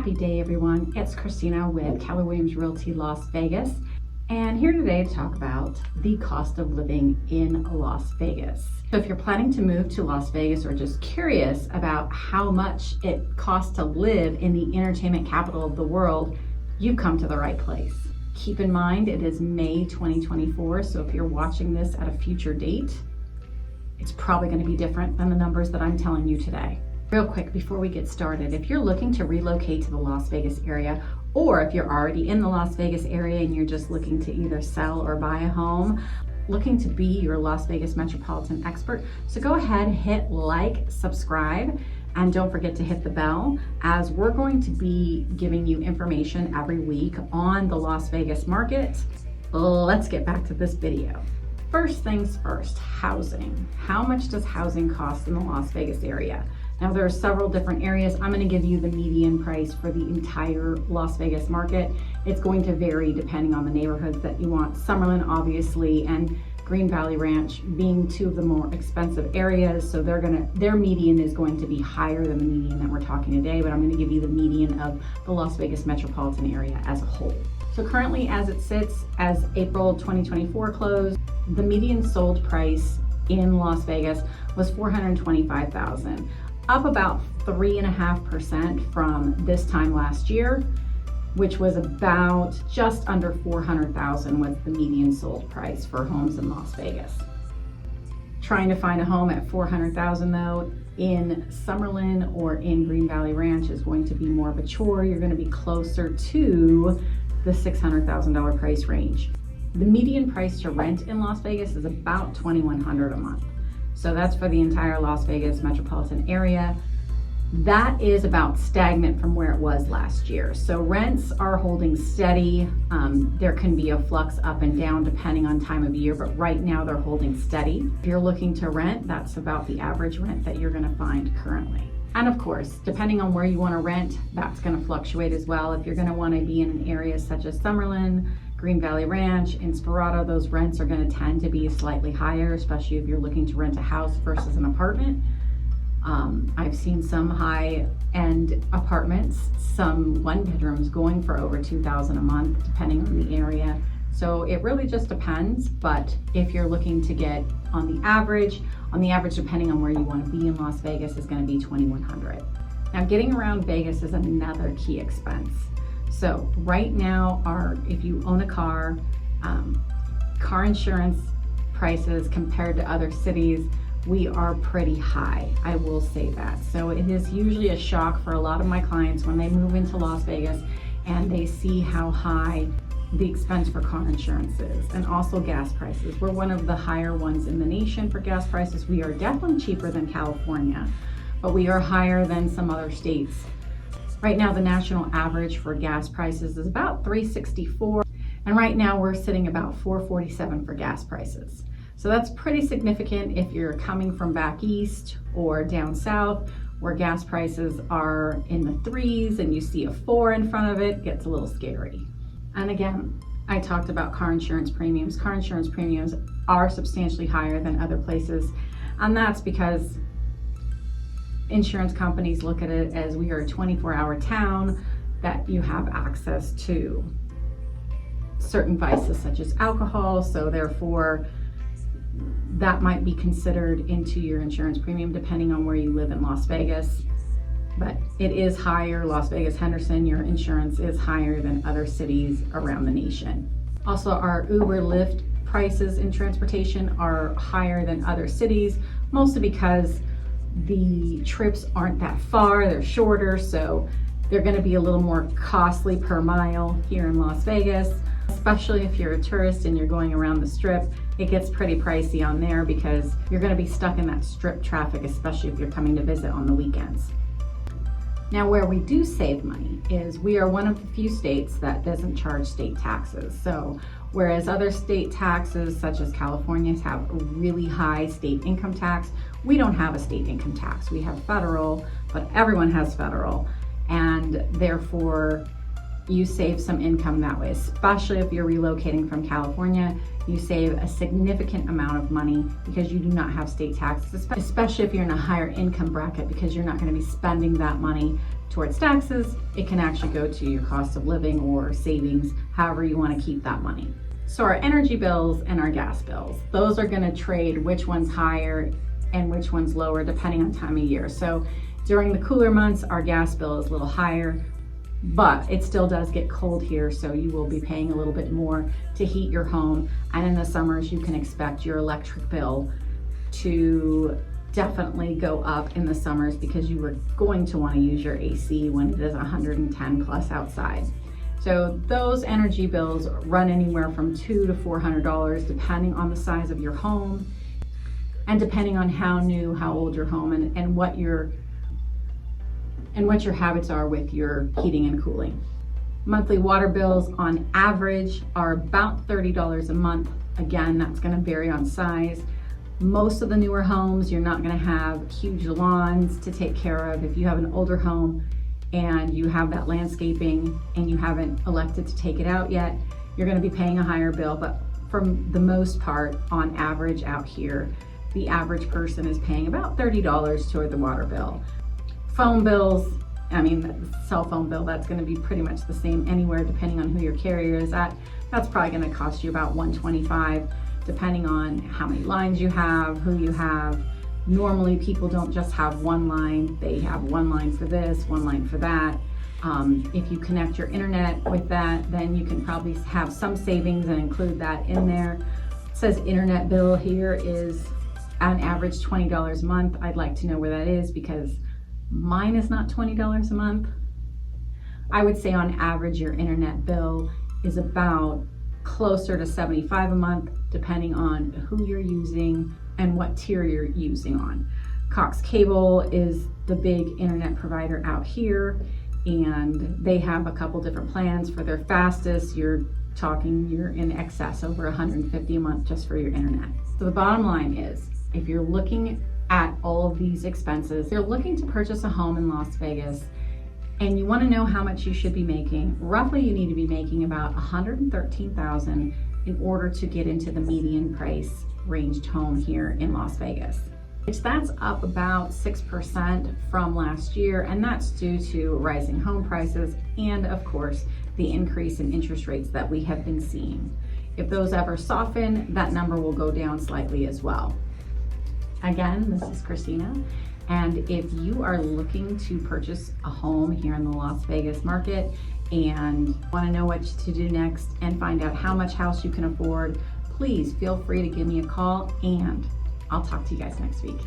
Happy day, everyone. It's Christina with Keller Williams Realty Las Vegas, and here today to talk about the cost of living in Las Vegas. So if you're planning to move to Las Vegas or just curious about how much it costs to live in the entertainment capital of the world, you've come to the right place. Keep in mind, it is May 2024, so if you're watching this at a future date, it's probably going to be different than the numbers that I'm telling you today. Real quick before we get started, if you're looking to relocate to the Las Vegas area, or if you're already in the Las Vegas area and you're just looking to either sell or buy a home, looking to be your Las Vegas metropolitan expert, so go ahead, hit like, subscribe, and don't forget to hit the bell, as we're going to be giving you information every week on the Las Vegas market. Let's get back to this video. First things first, housing. How much does housing cost in the Las Vegas area? Now, there are several different areas. I'm going to give you the median price for the entire Las Vegas market. It's going to vary depending on the neighborhoods that you want. Summerlin, obviously, and Green Valley Ranch being two of the more expensive areas, so their median is going to be higher than the median that we're talking today, but I'm going to give you the median of the Las Vegas metropolitan area as a whole. So currently, as it sits, as April 2024 closed, the median sold price in Las Vegas was $425,000. Up about 3.5% from this time last year, which was about just under $400,000 was the median sold price for homes in Las Vegas. Trying to find a home at $400,000 though in Summerlin or in Green Valley Ranch is going to be more of a chore. You're going to be closer to the $600,000 price range. The median price to rent in Las Vegas is about $2,100 a month. So that's for the entire Las Vegas metropolitan area. That is about stagnant from where it was last year. So rents are holding steady. There can be a flux up and down depending on time of year, but right now they're holding steady. If you're looking to rent, that's about the average rent that you're gonna find currently. And of course, depending on where you wanna rent, that's gonna fluctuate as well. If you're gonna wanna be in an area such as Summerlin, Green Valley Ranch, Inspirado, those rents are going to tend to be slightly higher, especially if you're looking to rent a house versus an apartment. I've seen some high-end apartments, some one-bedrooms going for over $2,000 a month, depending on the area. So it really just depends, but if you're looking to get on the average, depending on where you want to be in Las Vegas, is going to be $2,100. Now, getting around Vegas is another key expense. So right now, if you own a car, car insurance prices compared to other cities, we are pretty high, I will say that. So it is usually a shock for a lot of my clients when they move into Las Vegas and they see how high the expense for car insurance is, and also gas prices. We're one of the higher ones in the nation for gas prices. We are definitely cheaper than California, but we are higher than some other states. Right now, the national average for gas prices is about $3.64, and right now we're sitting about $4.47 for gas prices. So that's pretty significant if you're coming from back east or down south, where gas prices are in the threes and you see a 4 in front of it, gets a little scary. And again, I talked about car insurance premiums. Car insurance premiums are substantially higher than other places, and that's because insurance companies look at it as we are a 24-hour town, that you have access to certain vices such as alcohol, so therefore that might be considered into your insurance premium depending on where you live in Las Vegas. But it is higher. Las Vegas, Henderson, your insurance is higher than other cities around the nation. Also, our Uber, Lyft prices in transportation are higher than other cities, mostly because the trips aren't that far, they're shorter, so they're going to be a little more costly per mile here in Las Vegas, especially if you're a tourist and you're going around the strip. It gets pretty pricey on there because you're going to be stuck in that strip traffic, especially if you're coming to visit on the weekends. Now, where we do save money is we are one of the few states that doesn't charge state taxes. So whereas other state taxes, such as California's, have a really high state income tax, we don't have a state income tax. We have federal, but everyone has federal, and therefore you save some income that way, especially if you're relocating from California. You save a significant amount of money because you do not have state taxes, especially if you're in a higher income bracket, because you're not going to be spending that money towards taxes. It can actually go to your cost of living or savings, however you want to keep that money. So our energy bills and our gas bills, those are going to trade which one's higher and which one's lower depending on time of year. So during the cooler months, our gas bill is a little higher, but it still does get cold here, so you will be paying a little bit more to heat your home. And in the summers, you can expect your electric bill to definitely go up in the summers because you are going to want to use your AC when it is 110 plus outside. So those energy bills run anywhere from $200 to $400 depending on the size of your home and depending on how new, how old your home and what your habits are with your heating and cooling. Monthly water bills on average are about $30 a month. Again, that's going to vary on size. Most of the newer homes, you're not going to have huge lawns to take care of. If you have an older home and you have that landscaping and you haven't elected to take it out yet, you're going to be paying a higher bill. But for the most part, on average out here, the average person is paying about $30 toward the water bill. Phone bills, the cell phone bill, that's going to be pretty much the same anywhere depending on who your carrier is at. That's probably going to cost you about $125 depending on how many lines you have, who you have. Normally people don't just have one line, they have one line for this, one line for that. If you connect your internet with that, then you can probably have some savings and include that in there. It says internet bill here is on average $20 a month. I'd like to know where that is because mine is not $20 a month. I would say on average your internet bill is about closer to $75 a month depending on who you're using and what tier you're using on. Cox Cable is the big internet provider out here, and they have a couple different plans. For their fastest, you're in excess over $150 a month just for your internet. So the bottom line is, if you're looking at all of these expenses, you're looking to purchase a home in Las Vegas, and you want to know how much you should be making, roughly you need to be making about $113,000 in order to get into the median price ranged home here in Las Vegas. Which that's up about 6% from last year, and that's due to rising home prices and of course the increase in interest rates that we have been seeing. If those ever soften, that number will go down slightly as well. Again, this is Christina, and if you are looking to purchase a home here in the Las Vegas market and want to know what to do next and find out how much house you can afford, please feel free to give me a call, and I'll talk to you guys next week.